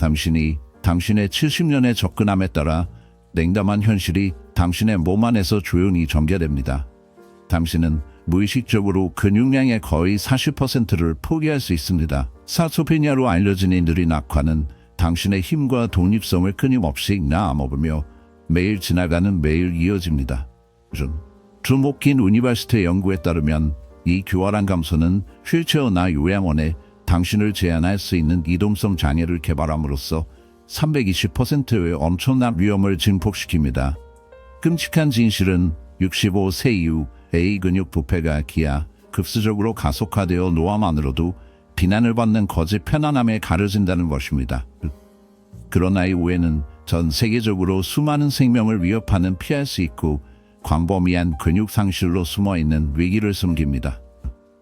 당신이 당신의 70년의 접근함에 따라 냉담한 현실이 당신의 몸 안에서 조용히 전개됩니다. 당신은 무의식적으로 근육량의 거의 40%를 포기할 수 있습니다. 사토피냐로 알려진 이들의 낙화는 당신의 힘과 독립성을 끊임없이 낳아먹으며 매일 지나가는 매일 이어집니다. 존 홉킨 유니버시티 연구에 따르면 이 교활한 감소는 휠체어나 요양원에 당신을 제한할 수 있는 이동성 장애를 개발함으로써 320%의 엄청난 위험을 증폭시킵니다. 끔찍한 진실은 65세 이후 A 근육 부패가 기하 급수적으로 가속화되어 노화만으로도 비난을 받는 거짓 편안함에 가려진다는 것입니다. 그러나 이후에는 전 세계적으로 수많은 생명을 위협하는 피할 수 있고 광범위한 근육 상실로 숨어있는 위기를 숨깁니다.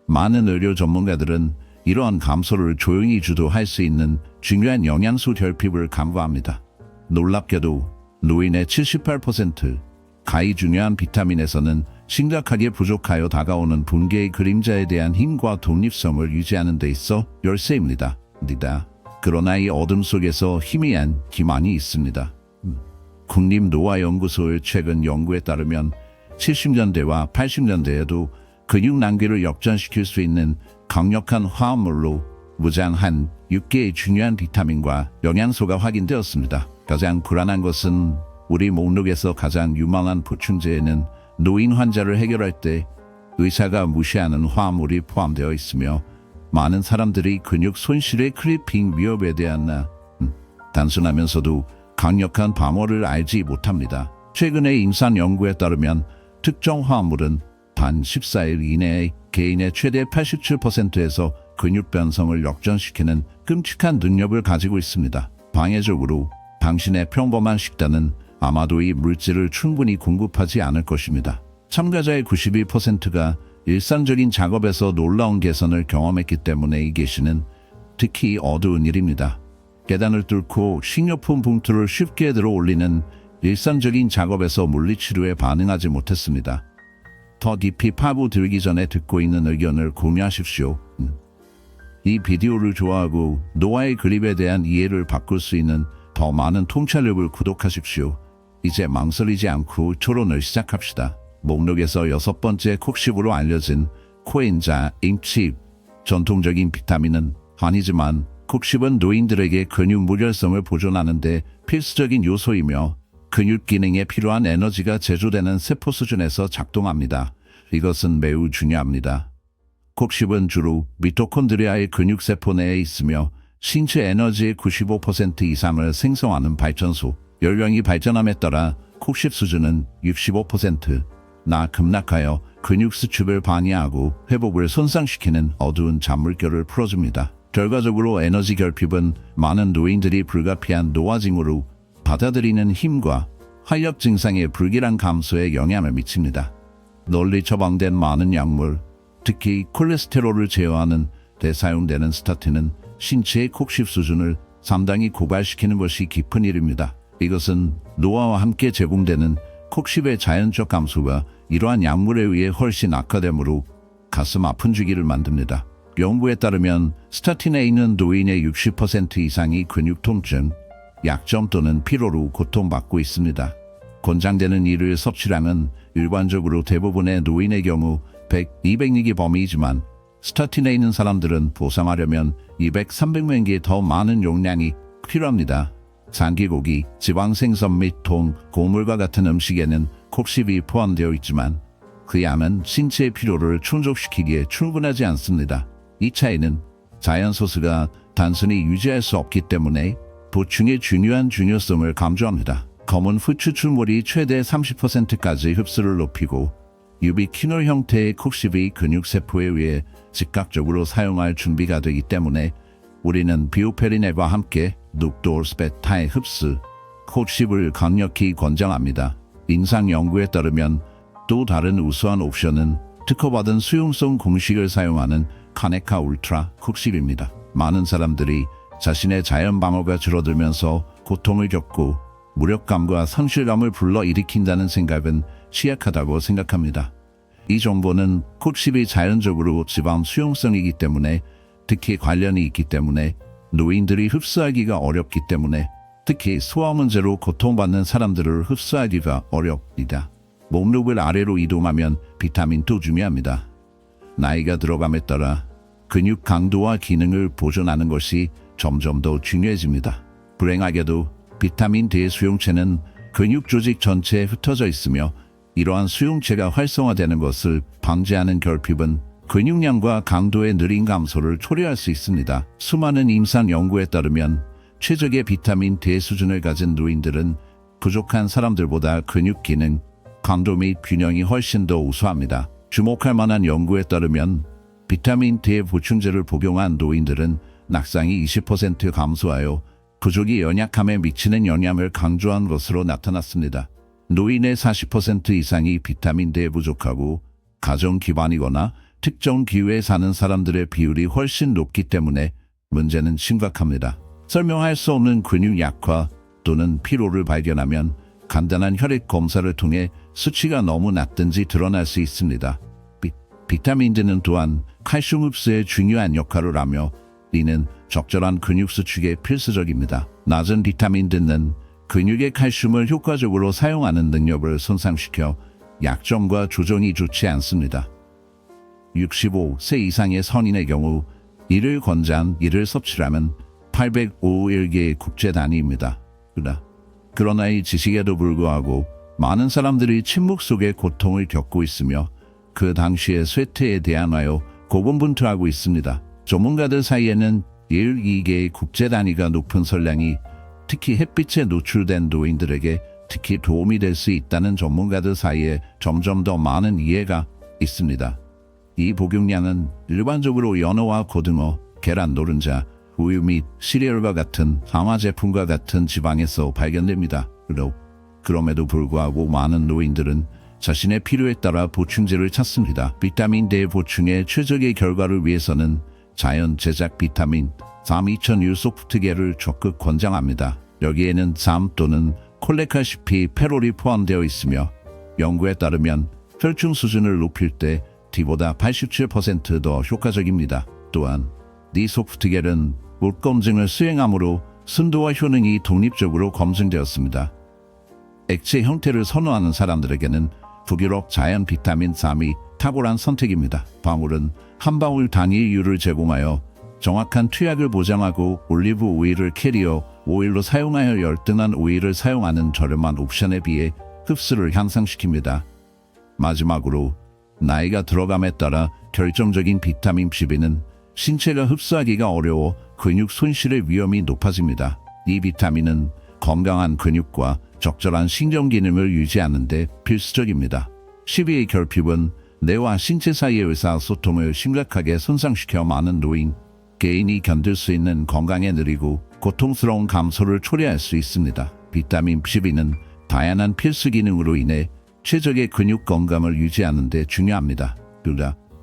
많은 의료 전문가들은 이러한 감소를 조용히 주도할 수 있는 중요한 영양소 결핍을 간과합니다. 놀랍게도 노인의 78%, 가히 중요한 비타민에서는 심각하게 부족하여 다가오는 붕괴의 그림자에 대한 힘과 독립성을 유지하는 데 있어 열쇠입니다. 그러나 이 어둠 속에서 희미한 기만이 있습니다. 국립노화연구소의 최근 연구에 따르면 70년대와 80년대에도 근육 낭비를 역전시킬 수 있는 강력한 화합물로 무장한 6개의 중요한 비타민과 영양소가 확인되었습니다. 가장 불안한 것은 우리 목록에서 가장 유망한 보충제에는 노인 환자를 해결할 때 의사가 무시하는 화합물이 포함되어 있으며 많은 사람들이 근육 손실의 크리핑 위협에 대한 단순하면서도 강력한 방어를 알지 못합니다. 최근의 임상 연구에 따르면 특정 화합물은 단 14일 이내에 개인의 최대 87%에서 근육 변성을 역전시키는 끔찍한 능력을 가지고 있습니다. 방해적으로 당신의 평범한 식단은 아마도 이 물질을 충분히 공급하지 않을 것입니다. 참가자의 92%가 일상적인 작업에서 놀라운 개선을 경험했기 때문에 이 계시는 특히 어두운 일입니다. 계단을 뚫고 식료품 봉투를 쉽게 들어 올리는 일상적인 작업에서 물리치료에 반응하지 못했습니다. 더 깊이 파고들기 전에 듣고 있는 의견을 공유하십시오. 이 비디오를 좋아하고 노화의 그립에 대한 이해를 바꿀 수 있는 더 많은 통찰력을 구독하십시오. 이제 망설이지 않고 토론을 시작합시다. 목록에서 6번째 콕십으로 알려진 코엔자 임칩. 전통적인 비타민은 아니지만 콕십은 노인들에게 근육 무결성을 보존하는 데 필수적인 요소이며 근육 기능에 필요한 에너지가 제조되는 세포 수준에서 작동합니다. 이것은 매우 중요합니다. 콕십은 주로 미토콘드리아의 근육세포 내에 있으며 신체 에너지의 95% 이상을 생성하는 발전소. 연령이 발전함에 따라 콕십 수준은 65%나 급락하여 근육 수축을 방해하고 회복을 손상시키는 어두운 잔물결을 풀어줍니다. 결과적으로 에너지 결핍은 많은 노인들이 불가피한 노화징후로 받아들이는 힘과 활력 증상의 불길한 감소에 영향을 미칩니다. 널리 처방된 많은 약물, 특히 콜레스테롤을 제어하는 데 사용되는 스타틴은 신체의 콕십 수준을 상당히 고갈시키는 것이 깊은 일입니다. 이것은 노화와 함께 제공되는 콕십의 자연적 감소가 이러한 약물에 의해 훨씬 악화되므로 가슴 아픈 주기를 만듭니다. 연구에 따르면 스타틴에 있는 노인의 60% 이상이 근육 통증, 약점 또는 피로로 고통받고 있습니다. 권장되는 일일 섭취량은 일반적으로 대부분의 노인의 경우 100, 200mg 범위이지만 스타틴에 있는 사람들은 보상하려면 200, 300mg 더 많은 용량이 필요합니다. 장기고기, 지방생선 및 통, 고물과 같은 음식에는 콕십이 포함되어 있지만 그 양은 신체의 필요를 충족시키기에 충분하지 않습니다. 이 차이는 자연소스가 단순히 유지할 수 없기 때문에 보충의 중요성을 강조합니다. 검은 후추 출물이 최대 30%까지 흡수를 높이고 유비퀴놀 형태의 콕십이 근육세포에 의해 즉각적으로 사용할 준비가 되기 때문에 우리는 비오페리네과 함께 녹도올스베타의 흡수, 콕십을 강력히 권장합니다. 임상 연구에 따르면 또 다른 우수한 옵션은 특허받은 수용성 공식을 사용하는 카네카 울트라 콕십입니다. 많은 사람들이 자신의 자연 방어가 줄어들면서 고통을 겪고 무력감과 상실감을 불러일으킨다는 생각은 취약하다고 생각합니다. 이 정보는 콕십이 자연적으로 지방 수용성이기 때문에 특히 관련이 있기 때문에 노인들이 흡수하기가 어렵기 때문에 특히 소화 문제로 고통받는 사람들을 흡수하기가 어렵니다. 목록을 아래로 이동하면 비타민도 중요합니다. 나이가 들어감에 따라 근육 강도와 기능을 보존하는 것이 점점 더 중요해집니다. 불행하게도 비타민 D 수용체는 근육 조직 전체에 흩어져 있으며 이러한 수용체가 활성화되는 것을 방지하는 결핍은 근육량과 강도의 느린 감소를 초래할 수 있습니다. 수많은 임상 연구에 따르면 최적의 비타민 D 수준을 가진 노인들은 부족한 사람들보다 근육 기능, 강도 및 균형이 훨씬 더 우수합니다. 주목할 만한 연구에 따르면 비타민 D 보충제를 복용한 노인들은 낙상이 20% 감소하여 부족이 연약함에 미치는 영향을 강조한 것으로 나타났습니다. 노인의 40% 이상이 비타민 D에 부족하고 가정 기반이거나 특정 기후에 사는 사람들의 비율이 훨씬 높기 때문에 문제는 심각합니다. 설명할 수 없는 근육 약화 또는 피로를 발견하면 간단한 혈액 검사를 통해 수치가 너무 낮든지 드러날 수 있습니다. 비타민 D는 또한 칼슘 흡수에 중요한 역할을 하며 이는 적절한 근육 수축에 필수적입니다. 낮은 비타민 D는 근육의 칼슘을 효과적으로 사용하는 능력을 손상시켜 약점과 조정이 좋지 않습니다. 65세 이상의 성인의 경우 이를 권장 이를 섭취하면 851개의 국제 단위입니다. 그러나 이 지식에도 불구하고 많은 사람들이 침묵 속에 고통을 겪고 있으며 그 당시의 쇠퇴에 대항하여 고군분투하고 있습니다. 전문가들 사이에는 2개의 국제 단위가 높은 설량이 특히 햇빛에 노출된 노인들에게 특히 도움이 될 수 있다는 전문가들 사이에 점점 더 많은 이해가 있습니다. 이 복용량은 일반적으로 연어와 고등어, 계란 노른자, 우유 및 시리얼과 같은 항화 제품과 같은 지방에서 발견됩니다. 그럼에도 불구하고 많은 노인들은 자신의 필요에 따라 보충제를 찾습니다. 비타민 D 보충의 최적의 결과를 위해서는 자연 제작 비타민 3,2000U 소프트겔을 적극 권장합니다. 여기에는 잠 또는 콜레카시피 페롤이 포함되어 있으며 연구에 따르면 혈중 수준을 높일 때 D보다 87% 더 효과적입니다. 또한 D 소프트겔은 물 검증을 수행함으로 순도와 효능이 독립적으로 검증되었습니다. 액체 형태를 선호하는 사람들에게는 북유럽 자연 비타민 3이 탁월한 선택입니다. 방울은 한 방울 단위율을 제공하여 정확한 투약을 보장하고 올리브 오일을 캐리어 오일로 사용하여 열등한 오일을 사용하는 저렴한 옵션에 비해 흡수를 향상시킵니다. 마지막으로 나이가 들어감에 따라 결정적인 비타민 B12는 신체가 흡수하기가 어려워 근육 손실의 위험이 높아집니다. 이 비타민은 건강한 근육과 적절한 신경 기능을 유지하는 데 필수적입니다. 12의 결핍은 뇌와 신체 사이의 의사소통을 심각하게 손상시켜 많은 노인, 개인이 견딜 수 있는 건강에 느리고 고통스러운 감소를 초래할 수 있습니다. 비타민 B12는 다양한 필수 기능으로 인해 최적의 근육 건강을 유지하는 데 중요합니다.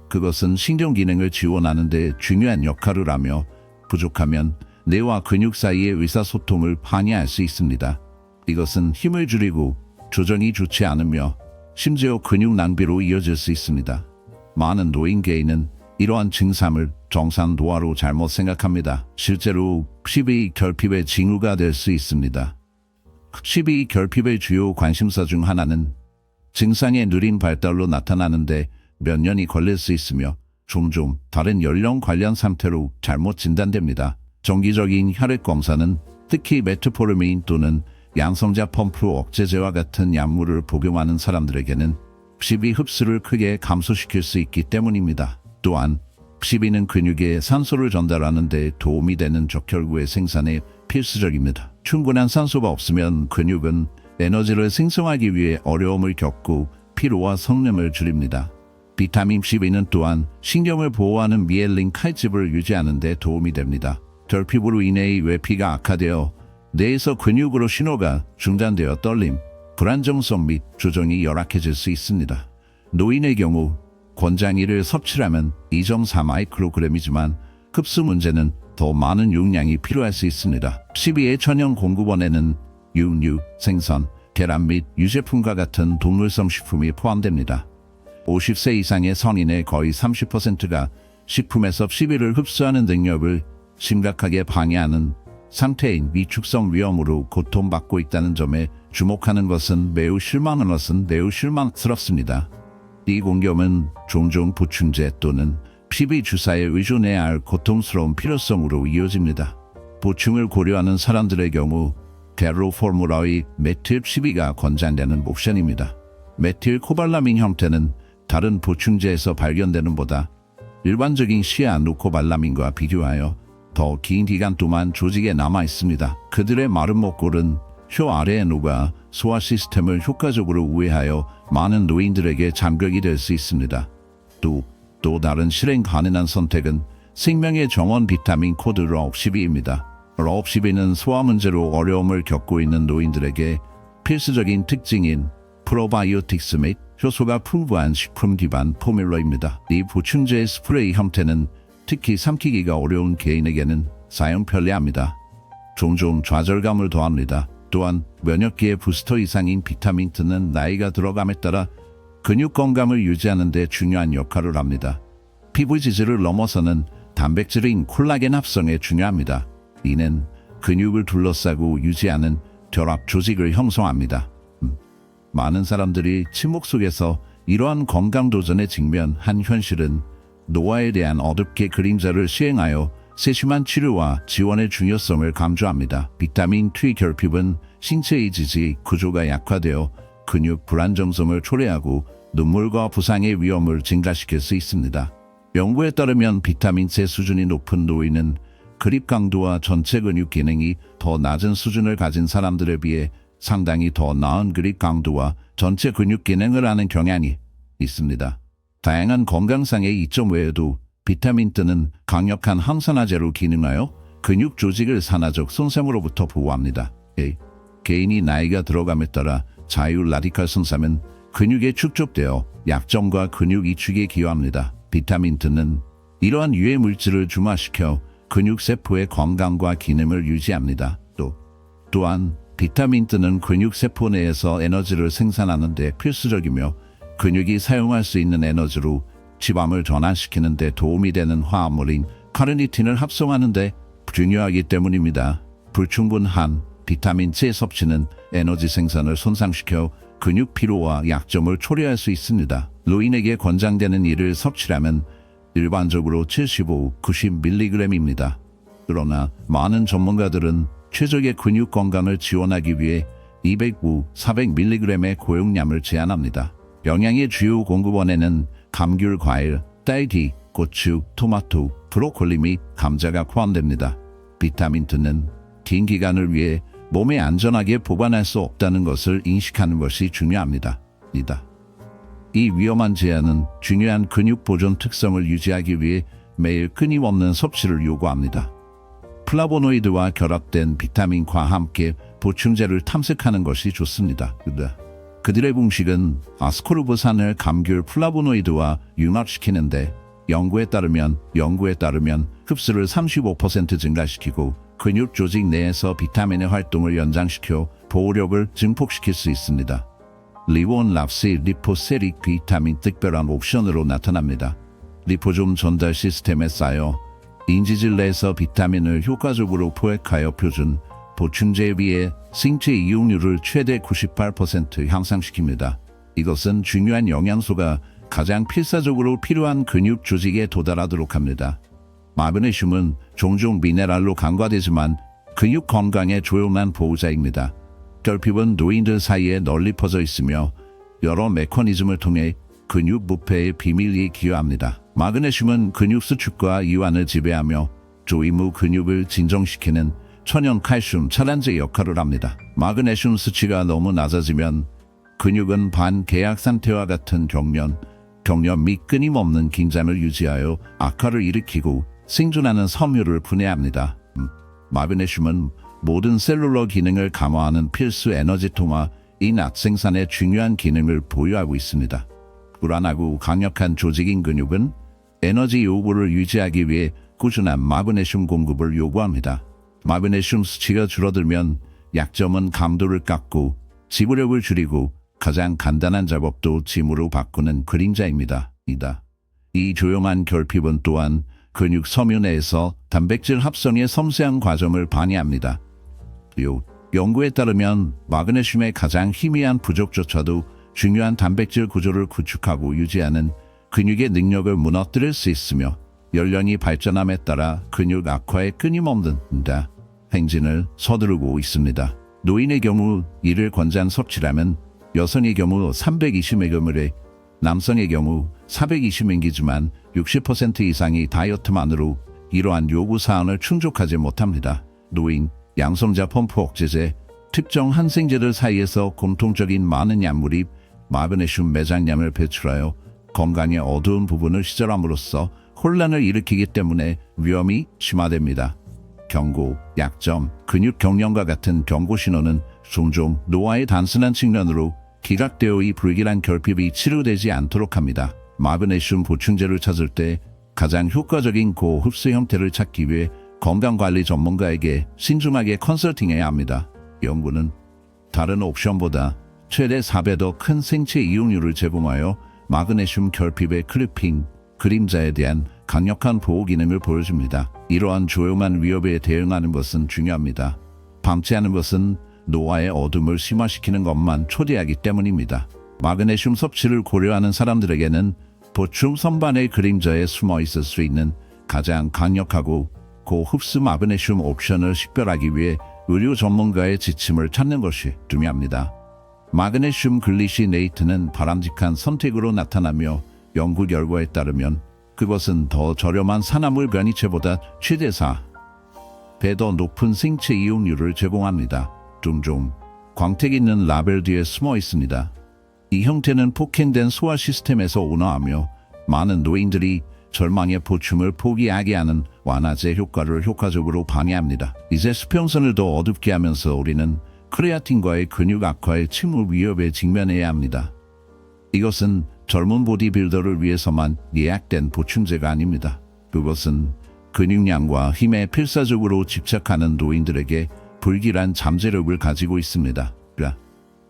그것은 신경 기능을 지원하는 데 중요한 역할을 하며 부족하면 뇌와 근육 사이의 의사소통을 방해할 수 있습니다. 이것은 힘을 줄이고 조정이 좋지 않으며 심지어 근육 낭비로 이어질 수 있습니다. 많은 노인 개인은 이러한 증상을 정상 노화로 잘못 생각합니다. 실제로 12 결핍의 징후가 될 수 있습니다. 12 결핍의 주요 관심사 중 하나는 증상의 느린 발달로 나타나는데 몇 년이 걸릴 수 있으며 종종 다른 연령 관련 상태로 잘못 진단됩니다. 정기적인 혈액 검사는 특히 메트포르민 또는 양성자 펌프 억제제와 같은 약물을 복용하는 사람들에게는 12 흡수를 크게 감소시킬 수 있기 때문입니다. 또한 12는 근육에 산소를 전달하는 데 도움이 되는 적혈구의 생산에 필수적입니다. 충분한 산소가 없으면 근육은 에너지를 생성하기 위해 어려움을 겪고 피로와 성냄을 줄입니다. 비타민 B12는 또한 신경을 보호하는 미엘린 칼집을 유지하는 데 도움이 됩니다. 결핍으로 인해 외피가 악화되어 뇌에서 근육으로 신호가 중단되어 떨림, 불안정성 및 조정이 열악해질 수 있습니다. 노인의 경우 권장일을 섭취하면 2.4마이크로그램이지만 흡수 문제는 더 많은 용량이 필요할 수 있습니다. 12의 천연 공급원에는 육류, 생선, 계란 및 유제품과 같은 동물성 식품이 포함됩니다. 50세 이상의 성인의 거의 30%가 식품에서 12를 흡수하는 능력을 심각하게 방해하는 상태인 위축성 위염으로 고통받고 있다는 점에 주목하는 것은 매우 실망스럽습니다. 이 공격은 종종 보충제 또는 PB 주사에 의존해야 할 고통스러운 필요성으로 이어집니다. 보충을 고려하는 사람들의 경우 대로 포뮬러의 메틸 PB가 권장되는 옵션입니다. 메틸 코발라민 형태는 다른 보충제에서 발견되는 보다 일반적인 시아누코발라민과 비교하여 더 긴 기간 동안 조직에 남아 있습니다. 그들의 마른 목골은 혀 아래에 녹아 소화 시스템을 효과적으로 우회하여 많은 노인들에게 장벽이 될 수 있습니다. 또 다른 실행 가능한 선택은 생명의 정원 비타민 코드 럽12입니다. 럽12는 소화 문제로 어려움을 겪고 있는 노인들에게 필수적인 특징인 프로바이오틱스 및 효소가 풍부한 식품 기반 포뮬러입니다. 이 보충제의 스프레이 형태는 특히 삼키기가 어려운 개인에게는 사용 편리합니다. 종종 좌절감을 더합니다. 또한 면역기의 부스터 이상인 비타민 D는 나이가 들어감에 따라 근육 건강을 유지하는 데 중요한 역할을 합니다. 피부 지질을 넘어서는 단백질인 콜라겐 합성에 중요합니다. 이는 근육을 둘러싸고 유지하는 결합 조직을 형성합니다. 많은 사람들이 침묵 속에서 이러한 건강 도전에 직면한 현실은 노화에 대한 어둡게 그림자를 시행하여 세심한 치료와 지원의 중요성을 강조합니다. 비타민 D 결핍은 신체의 지지 구조가 약화되어 근육 불안정성을 초래하고 눈물과 부상의 위험을 증가시킬 수 있습니다. 연구에 따르면 비타민 C 수준이 높은 노인은 그립 강도와 전체 근육 기능이 더 낮은 수준을 가진 사람들에 비해 상당히 더 나은 그립 강도와 전체 근육 기능을 하는 경향이 있습니다. 다양한 건강상의 이점 외에도 비타민 D는 강력한 항산화제로 기능하여 근육 조직을 산화적 손상으로부터 보호합니다. 개인이 나이가 들어감에 따라 자율 라디칼 손상은 근육에 축적되어 약점과 근육 이축에 기여합니다. 비타민 D는 이러한 유해 물질을 중화시켜 근육 세포의 건강과 기능을 유지합니다. 또한 비타민 D는 근육 세포 내에서 에너지를 생산하는 데 필수적이며 근육이 사용할 수 있는 에너지로 지방을 전환시키는 데 도움이 되는 화합물인 카르니틴을 합성하는 데 중요하기 때문입니다. 불충분한 비타민 C 섭취는 에너지 생산을 손상시켜 근육 피로와 약점을 초래할 수 있습니다. 노인에게 권장되는 이를 섭취하면 일반적으로 75-90mg입니다. 그러나 많은 전문가들은 최적의 근육 건강을 지원하기 위해 200-400mg의 고용량을 제한합니다. 영양의 주요 공급원에는 감귤, 과일, 딸기, 고추, 토마토, 브로콜리 및 감자가 포함됩니다. 비타민 D는 긴 기간을 위해 몸에 안전하게 보관할 수 없다는 것을 인식하는 것이 중요합니다. 이 위험한 제한은 중요한 근육 보존 특성을 유지하기 위해 매일 끊임없는 섭취를 요구합니다. 플라보노이드와 결합된 비타민과 함께 보충제를 탐색하는 것이 좋습니다. 그들의 공식은 아스코르브산을 감귤 플라보노이드와 융합시키는데 연구에 따르면 흡수를 35% 증가시키고 근육 조직 내에서 비타민의 활동을 연장시켜 보호력을 증폭시킬 수 있습니다. 리본 랍시 리포세릭 비타민 특별한 옵션으로 나타납니다. 리포좀 전달 시스템에 쌓여 인지질 내에서 비타민을 효과적으로 포획하여 표준 보충제에 비해 생체 이용률을 최대 98% 향상시킵니다. 이것은 중요한 영양소가 가장 필사적으로 필요한 근육 조직에 도달하도록 합니다. 마그네슘은 종종 미네랄로 간과되지만 근육 건강에 조용한 보호자입니다. 결핍은 노인들 사이에 널리 퍼져 있으며 여러 메커니즘을 통해 근육 부패의 비밀리에 기여합니다. 마그네슘은 근육 수축과 이완을 지배하며 조임 후 근육을 진정시키는 천연 칼슘 차단제 역할을 합니다. 마그네슘 수치가 너무 낮아지면 근육은 반계약 상태와 같은 경련 및 끊임없는 긴장을 유지하여 악화를 일으키고 생존하는 섬유를 분해합니다. 마그네슘은 모든 셀룰러 기능을 감화하는 필수 에너지통화 이낫 생산의 중요한 기능을 보유하고 있습니다. 불안하고 강력한 조직인 근육은 에너지 요구를 유지하기 위해 꾸준한 마그네슘 공급을 요구합니다. 마그네슘 수치가 줄어들면 약점은 강도를 깎고 지구력을 줄이고 가장 간단한 작업도 짐으로 바꾸는 그림자입니다. 이 조용한 결핍은 또한 근육 섬유 내에서 단백질 합성의 섬세한 과정을 방해합니다. 연구에 따르면 마그네슘의 가장 희미한 부족조차도 중요한 단백질 구조를 구축하고 유지하는 근육의 능력을 무너뜨릴 수 있으며 연령이 발전함에 따라 근육 악화에 끊임없는 행진을 서두르고 있습니다. 노인의 경우 이를 권장 섭취라면 여성의 경우 320mg에 남성의 경우 420mg지만 60% 이상이 다이어트만으로 이러한 요구사항을 충족하지 못합니다. 노인, 양성자 펌프 억제제, 특정 항생제들 사이에서 공통적인 많은 약물이 마그네슘 매장량을 배출하여 건강의 어두운 부분을 시절함으로써 혼란을 일으키기 때문에 위험이 심화됩니다. 경고, 약점, 근육 경련과 같은 경고 신호는 종종 노화의 단순한 측면으로 기각되어 불길한 결핍이 치료되지 않도록 합니다. 마그네슘 보충제를 찾을 때 가장 효과적인 고흡수 형태를 찾기 위해 건강관리 전문가에게 신중하게 컨설팅해야 합니다. 연구는 다른 옵션보다 최대 4배 더 큰 생체 이용률을 제공하여 마그네슘 결핍의 크리핑, 그림자에 대한 강력한 보호 기능을 보여줍니다. 이러한 조용한 위협에 대응하는 것은 중요합니다. 방치하는 것은 노화의 어둠을 심화시키는 것만 초래하기 때문입니다. 마그네슘 섭취를 고려하는 사람들에게는 보충 선반의 그림자에 숨어 있을 수 있는 가장 강력하고 고흡수 마그네슘 옵션을 식별하기 위해 의료 전문가의 지침을 찾는 것이 중요합니다. 마그네슘 글리시네이트는 바람직한 선택으로 나타나며 연구 결과에 따르면 그것은 더 저렴한 산화물 변이체보다 최대 4배 더 높은 생체 이용률을 제공합니다. 종종 광택 있는 라벨 뒤에 숨어 있습니다. 이 형태는 폭행된 소화 시스템에서 온화하며 많은 노인들이 절망의 보충을 포기하게 하는 완화제 효과를 효과적으로 방해합니다. 이제 수평선을 더 어둡게 하면서 우리는 크레아틴과의 근육 악화의 침몰 위협에 직면해야 합니다. 이것은 젊은 보디빌더를 위해서만 예약된 보충제가 아닙니다. 그것은 근육량과 힘에 필사적으로 집착하는 노인들에게 불길한 잠재력을 가지고 있습니다.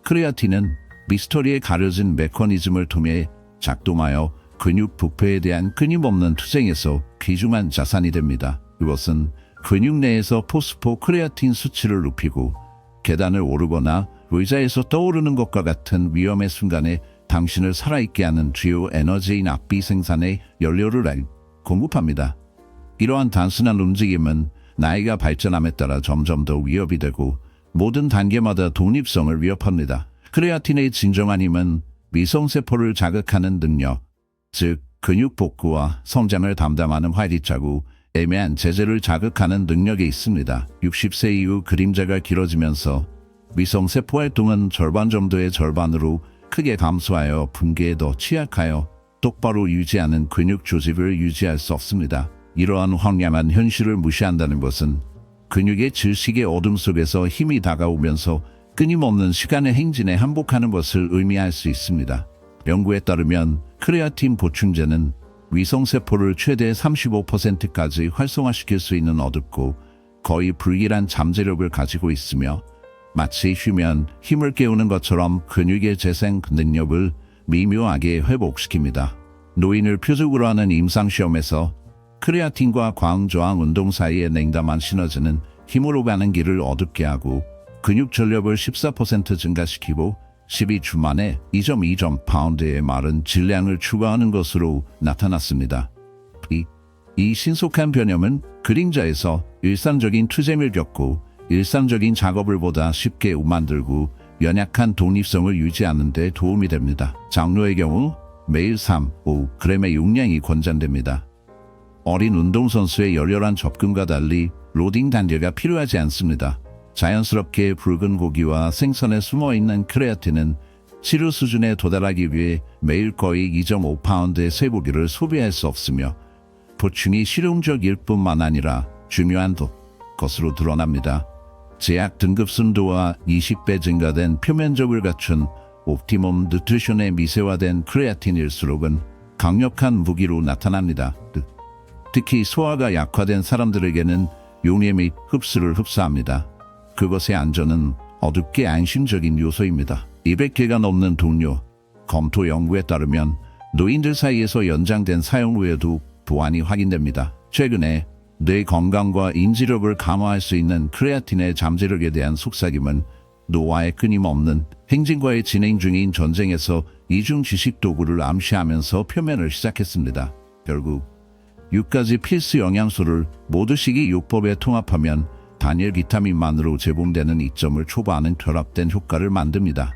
크레아틴은 미스터리에 가려진 메커니즘을 통해 작동하여 근육 부패에 대한 끊임없는 투쟁에서 귀중한 자산이 됩니다. 이것은 근육 내에서 포스포크레아틴 수치를 높이고 계단을 오르거나 의자에서 떠오르는 것과 같은 위험의 순간에 당신을 살아있게 하는 주요 에너지인 앞비 생산의 연료를 공급합니다. 이러한 단순한 움직임은 나이가 발전함에 따라 점점 더 위협이 되고 모든 단계마다 독립성을 위협합니다. 크레아틴의 진정한 힘은 미성세포를 자극하는 능력, 즉 근육 복구와 성장을 담당하는 활기차고 애매한 제재를 자극하는 능력에 있습니다. 60세 이후 그림자가 길어지면서 미성세포 활동은 절반 정도의 절반으로 크게 감소하여 붕괴에 더 취약하여 똑바로 유지하는 근육 조직을 유지할 수 없습니다. 이러한 황량한 현실을 무시한다는 것은 근육의 질식의 어둠 속에서 힘이 다가오면서 끊임없는 시간의 행진에 항복하는 것을 의미할 수 있습니다. 연구에 따르면 크레아틴 보충제는 위성세포를 최대 35%까지 활성화시킬 수 있는 어둡고 거의 불길한 잠재력을 가지고 있으며 마치 쉬면 힘을 깨우는 것처럼 근육의 재생 능력을 미묘하게 회복시킵니다. 노인을 표적으로 하는 임상시험에서 크레아틴과 광저항 운동 사이의 냉담한 시너지는 힘으로 가는 길을 어둡게 하고 근육 전력을 14% 증가시키고 12주 만에 2.2 파운드의 마른 질량을 추가하는 것으로 나타났습니다. 이 신속한 변염은 그림자에서 일상적인 투쟁을 겪고 일상적인 작업을 보다 쉽게 만들고 연약한 독립성을 유지하는 데 도움이 됩니다. 장로의 경우 매일 3-5g의 용량이 권장됩니다. 어린 운동선수의 열렬한 접근과 달리 로딩 단계가 필요하지 않습니다. 자연스럽게 붉은 고기와 생선에 숨어있는 크레아틴은 치료 수준에 도달하기 위해 매일 거의 2.5파운드의 쇠고기를 소비할 수 없으며 보충이 실용적일 뿐만 아니라 중요한 것으로 드러납니다. 제약 등급 순도와 20배 증가된 표면적을 갖춘 옵티멈 누트리션의 미세화된 크레아틴일수록은 강력한 무기로 나타납니다. 특히 소화가 약화된 사람들에게는 용해 및 흡수를 흡수합니다. 그것의 안전은 어둡게 안심적인 요소입니다. 200개가 넘는 동료, 검토 연구에 따르면 노인들 사이에서 연장된 사용 후에도 보완이 확인됩니다. 최근에 뇌 건강과 인지력을 강화할 수 있는 크레아틴의 잠재력에 대한 속삭임은 노화의 끊임없는 행진과의 진행 중인 전쟁에서 이중 지식 도구를 암시하면서 표면을 시작했습니다. 결국 6가지 필수 영양소를 모두식이 요법에 통합하면 단일 비타민만으로 제공되는 이점을 초과하는 결합된 효과를 만듭니다.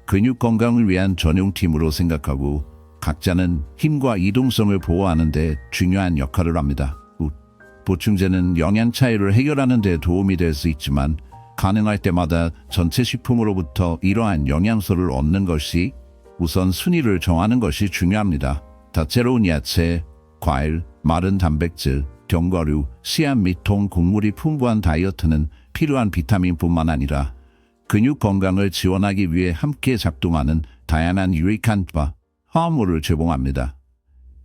근육 건강을 위한 전용팀으로 생각하고 각자는 힘과 이동성을 보호하는 데 중요한 역할을 합니다. 보충제는 영양 차이를 해결하는 데 도움이 될 수 있지만 가능할 때마다 전체 식품으로부터 이러한 영양소를 얻는 것이 우선 순위를 정하는 것이 중요합니다. 다채로운 야채, 과일, 마른 단백질, 견과류, 씨앗 및 통 곡물이 풍부한 다이어트는 필요한 비타민뿐만 아니라 근육 건강을 지원하기 위해 함께 작동하는 다양한 유익한 화합물을 제공합니다.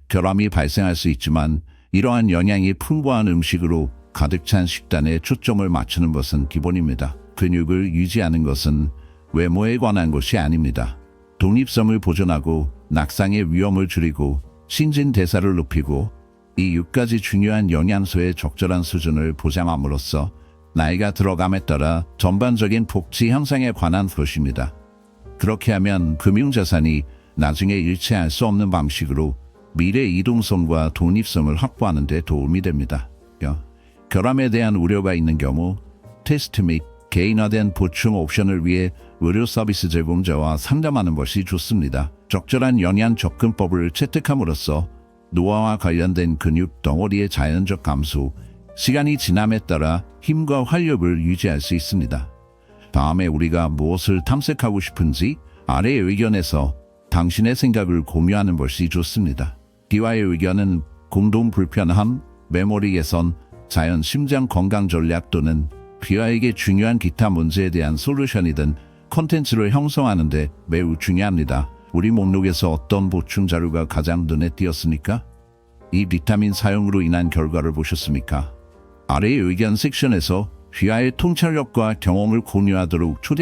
결함이 발생할 수 있지만 이러한 영양이 풍부한 음식으로 가득 찬 식단에 초점을 맞추는 것은 기본입니다. 근육을 유지하는 것은 외모에 관한 것이 아닙니다. 독립성을 보존하고 낙상의 위험을 줄이고 신진대사를 높이고 이 6가지 중요한 영양소의 적절한 수준을 보장함으로써 나이가 들어감에 따라 전반적인 복지 향상에 관한 것입니다. 그렇게 하면 금융자산이 나중에 일체할 수 없는 방식으로 미래 이동성과 독립성을 확보하는 데 도움이 됩니다. 결함에 대한 우려가 있는 경우 테스트 및 개인화된 보충 옵션을 위해 의료 서비스 제공자와 상담하는 것이 좋습니다. 적절한 영양 접근법을 채택함으로써 노화와 관련된 근육 덩어리의 자연적 감소, 시간이 지남에 따라 힘과 활력을 유지할 수 있습니다. 다음에 우리가 무엇을 탐색하고 싶은지 아래의 의견에서 당신의 생각을 공유하는 것이 좋습니다. D와의 의견은 공동 불편함, 메모리 개선, 자연 심장 건강 전략 또는 B와에게 중요한 기타 문제에 대한 솔루션이든 콘텐츠를 형성하는 데 매우 중요합니다. 우리 목록에서 어떤 보충 자료가 가장 눈에 띄었습니까? 이 비타민 사용으로 인한 결과를 보셨습니까? 아래의 의견 섹션에서 B와의 통찰력과 경험을 공유하도록 초대